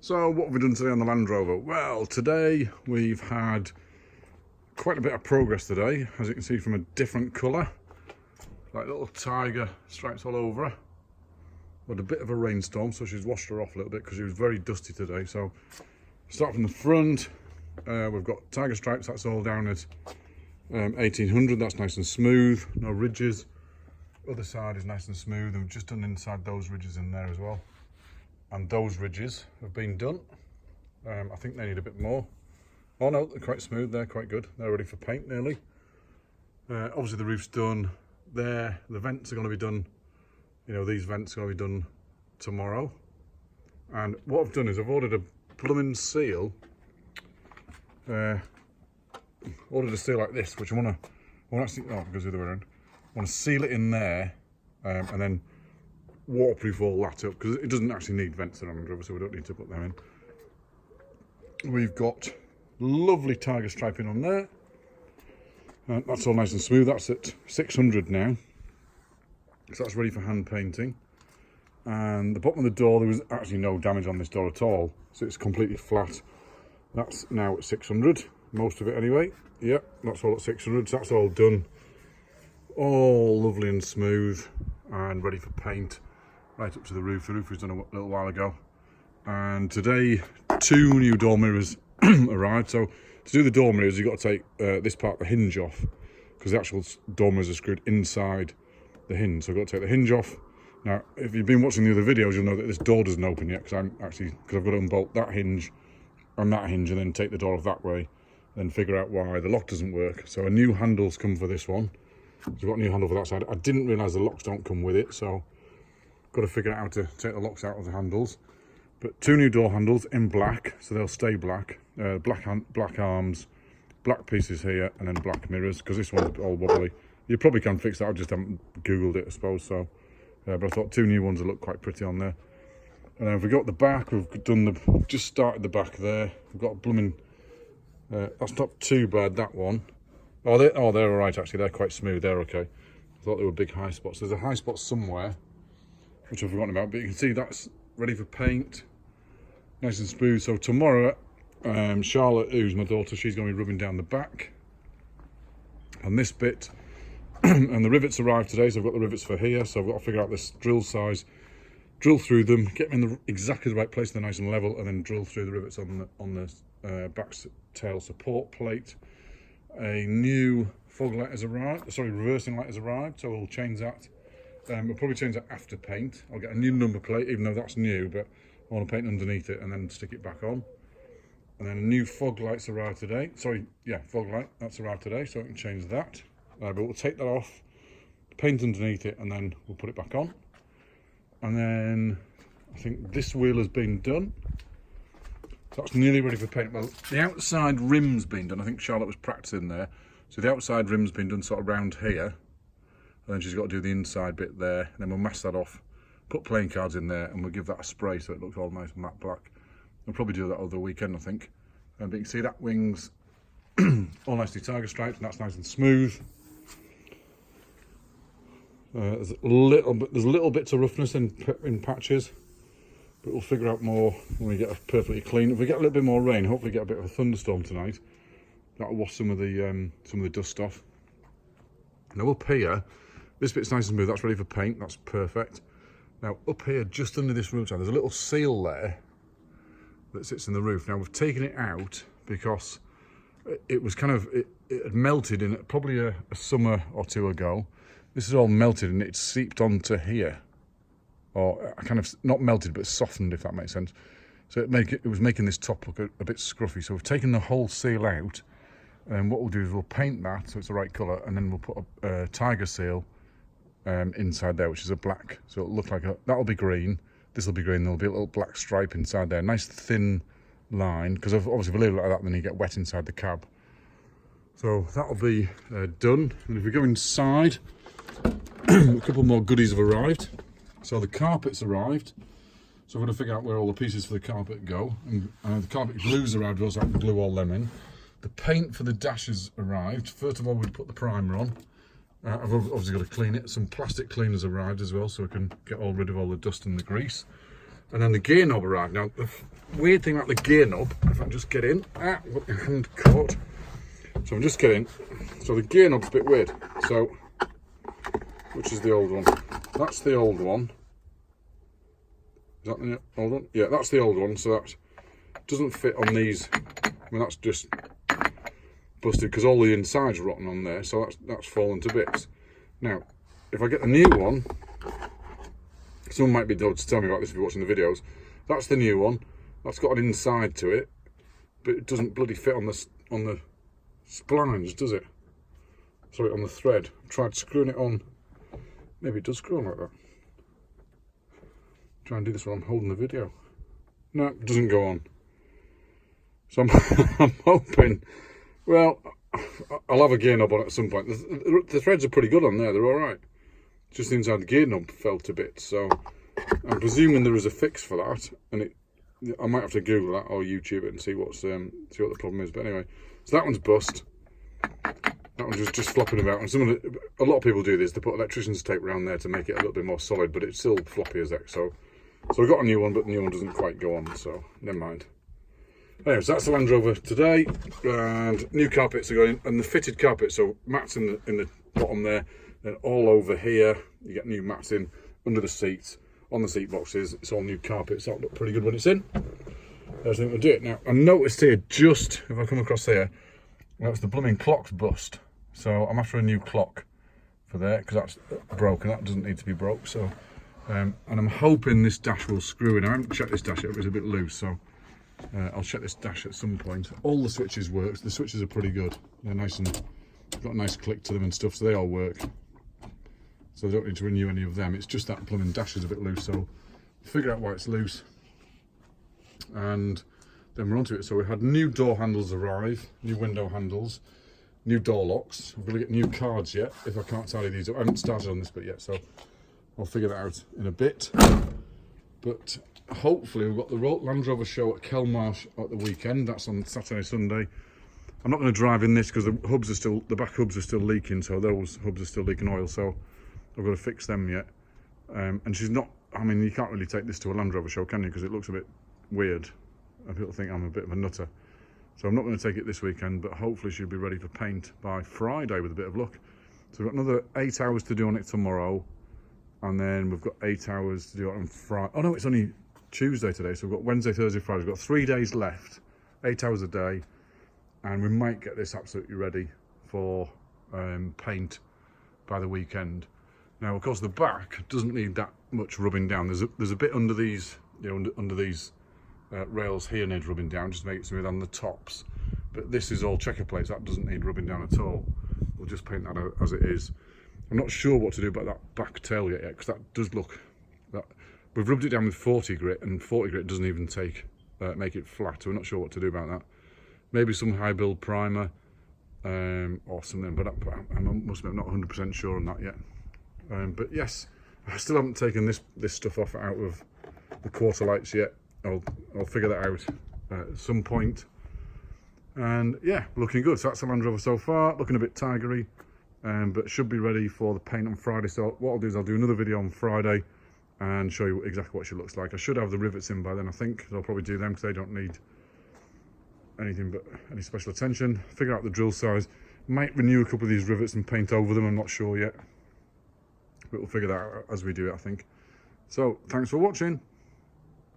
So what have we done today on the Land Rover? Well, today we've had quite a bit of progress today, as you can see, from a different colour, like little tiger stripes all over her. We had a bit of a rainstorm, so she's washed her off a little bit because she was very dusty today. So start from the front, we've got tiger stripes, that's all down at 1800, that's nice and smooth, no ridges. Other side is nice and smooth, and we've just done inside those ridges in there as well. And those ridges have been done. I think they need a bit more. Oh no, they're quite smooth, they're quite good. They're ready for paint nearly. Obviously the roof's done there. The vents are going to be done, you know, these vents are going to be done tomorrow. And what I've done is I've ordered a plumbing seal. Ordered a seal like this, which I want to actually, oh, it goes the other way around. I want to seal it in there and then waterproof all that up, because it doesn't actually need vents around the Rover, so we don't need to put them in. We've got lovely tiger striping on there. That's all nice and smooth. That's at 600 now, so that's ready for hand painting. And the bottom of the door, there was actually no damage on this door at all, so it's completely flat. That's now at 600, most of it anyway. Yep, that's all at 600, so that's all done. All lovely and smooth and ready for paint. Right up to the roof. The roof was done a little while ago. And today, 2 new door mirrors arrived. So to do the door mirrors, you've got to take this part of the hinge off, because the actual door mirrors are screwed inside the hinge. So I've got to take the hinge off. Now, if you've been watching the other videos, you'll know that this door doesn't open yet, because I've got to unbolt that hinge and that hinge, and then take the door off that way, then figure out why the lock doesn't work. So a new handle's come for this one. So we've got a new handle for that side. I didn't realise the locks don't come with it, so got to figure out how to take the locks out of the handles. But 2 new door handles in black, so they'll stay black. Black arms, black pieces here, and then black mirrors, because this one's all wobbly. You probably can fix that, I just haven't googled it, I suppose. So, but I thought 2 new ones would look quite pretty on there. And then if we got the back, we've done just started the back there. We've got a blooming. That's not too bad, that one. Oh, they're all right actually. They're quite smooth. They're okay. I thought they were big high spots. There's a high spot somewhere, which I've forgotten about, but you can see that's ready for paint, nice and smooth. So tomorrow, Charlotte, who's my daughter, she's going to be rubbing down the back and this bit. And the rivets arrived today, so I've got the rivets for here. So I've got to figure out this drill size, drill through them, get them in exactly the right place, they're nice and level, and then drill through the rivets on the back tail support plate. A new fog light has arrived, sorry, reversing light has arrived, so we'll change that. We'll probably change that after paint. I'll get a new number plate, even though that's new, but I want to paint underneath it and then stick it back on. And then a new fog light's arrived today. Sorry, yeah, fog light, that's arrived today, so I can change that. But we'll take that off, paint underneath it, and then we'll put it back on. And then I think this wheel has been done. So that's nearly ready for paint. Well, the outside rim's been done. I think Charlotte was practicing there. So the outside rim's been done sort of round here. And then she's got to do the inside bit there. And then we'll mask that off, put playing cards in there, and we'll give that a spray so it looks all nice matte black. We'll probably do that over the weekend, I think. But you can see that wing's all nicely tiger striped, and that's nice and smooth. There's a little bits of roughness in patches, but we'll figure out more when we get a perfectly clean. If we get a little bit more rain, hopefully get a bit of a thunderstorm tonight, that'll wash some of the dust off. Now up here, this bit's nice and smooth, that's ready for paint, that's perfect. Now up here, just under this roof line, there's a little seal there that sits in the roof. Now we've taken it out because it was kind of, it had melted in probably a summer or 2 ago. This is all melted and it's seeped onto here. Or kind of, not melted, but softened, if that makes sense. So it was making this top look a bit scruffy. So we've taken the whole seal out, and what we'll do is we'll paint that so it's the right colour, and then we'll put a tiger seal inside there, which is a black. So it'll look like that'll be green, this will be green, there'll be a little black stripe inside there. Nice thin line, because obviously if we leave it like that, then you get wet inside the cab. So that'll be done. And if we go inside, a couple more goodies have arrived. So the carpet's arrived, so I'm going to figure out where all the pieces for the carpet go. And the carpet glue's arrived, so I can glue all them in. The paint for the dash has arrived. First of all, we'll put the primer on. I've obviously got to clean it. Some plastic cleaners arrived as well, so I can get rid of all the dust and the grease. And then the gear knob arrived. Now, the weird thing about the gear knob, if I can just get in, got my hand caught. So I'm just getting, so the gear knob's a bit weird. So, which is the old one? That's the old one. Is that the old one? Yeah, that's the old one. So that doesn't fit on these. I mean, that's just busted because all the inside's rotten on there. So that's fallen to bits. Now, if I get the new one, someone might be able to tell me about this if you're watching the videos. That's the new one. That's got an inside to it, but it doesn't bloody fit on the splines, does it? Sorry, on the thread. I've tried screwing it on. Maybe it does screw on like that. Try and do this while I'm holding the video. No, it doesn't go on. So I'm hoping. Well, I'll have a gear knob on it at some point. The threads are pretty good on there. They're all right. Just the inside the gear knob fell to bits. So I'm presuming there is a fix for that, and I might have to Google that or YouTube it and see what the problem is. But anyway, so that one's bust. That one's just flopping about. And a lot of people do this. They put electrician's tape around there to make it a little bit more solid, but it's still floppy as heck. So I got a new one, but the new one doesn't quite go on. So never mind. Anyway, so that's the Land Rover today, and new carpets are going, and the fitted carpet. So mats in the bottom there, then all over here you get new mats in under the seats, on the seat boxes. It's all new carpets. That'll look pretty good when it's in. I think we'll do it now. I noticed here, just if I come across here, that's the blooming clock's bust. So I'm after a new clock for there because that's broken. That doesn't need to be broke. So, and I'm hoping this dash will screw in. I haven't checked this dash yet. It's a bit loose, so I'll check this dash at some point. All the switches work. The switches are pretty good. They're nice and got a nice click to them and stuff, so they all work. So I don't need to renew any of them. It's just that blooming dash is a bit loose. So figure out why it's loose, and then we're onto it. So we had new door handles arrive, new window handles, new door locks. I'm going to get new cards yet, if I can't tally these up. I haven't started on this bit yet, so I'll figure that out in a bit. But hopefully we've got the Land Rover show at Kelmarsh at the weekend. That's on Saturday, Sunday. I'm not going to drive in this because the back hubs are still leaking, so those hubs are still leaking oil, so I've got to fix them yet. And she's not, I mean, you can't really take this to a Land Rover show, can you? Because it looks a bit weird. And people think I'm a bit of a nutter. So I'm not going to take it this weekend, but hopefully she'll be ready for paint by Friday with a bit of luck. So we've got another 8 hours to do on it tomorrow. And then we've got 8 hours to do it on Friday. Oh no, it's only Tuesday today. So we've got Wednesday, Thursday, Friday. We've got 3 days left, 8 hours a day. And we might get this absolutely ready for paint by the weekend. Now, of course, the back doesn't need that much rubbing down. There's a bit under these, under these rails here needs rubbing down, just to make it smooth on the tops. But this is all checker plates. That doesn't need rubbing down at all. We'll just paint that as it is. I'm not sure what to do about that back tail yet, because that does look. We've rubbed it down with 40 grit, and 40 grit doesn't even make it flat. So we're not sure what to do about that. Maybe some high build primer or something, but I must admit I'm not 100% sure on that yet. But yes, I still haven't taken this stuff off out of the quarter lights yet. I'll figure that out at some point. And yeah, looking good. So that's the Land Rover so far. Looking a bit tigery, but should be ready for the paint on Friday. So what I'll do is I'll do another video on Friday and show you exactly what she looks like. I should have the rivets in by then, I think. So I'll probably do them because they don't need anything but any special attention. Figure out the drill size. Might renew a couple of these rivets and paint over them. I'm not sure yet, but we'll figure that out as we do it, I think. So thanks for watching.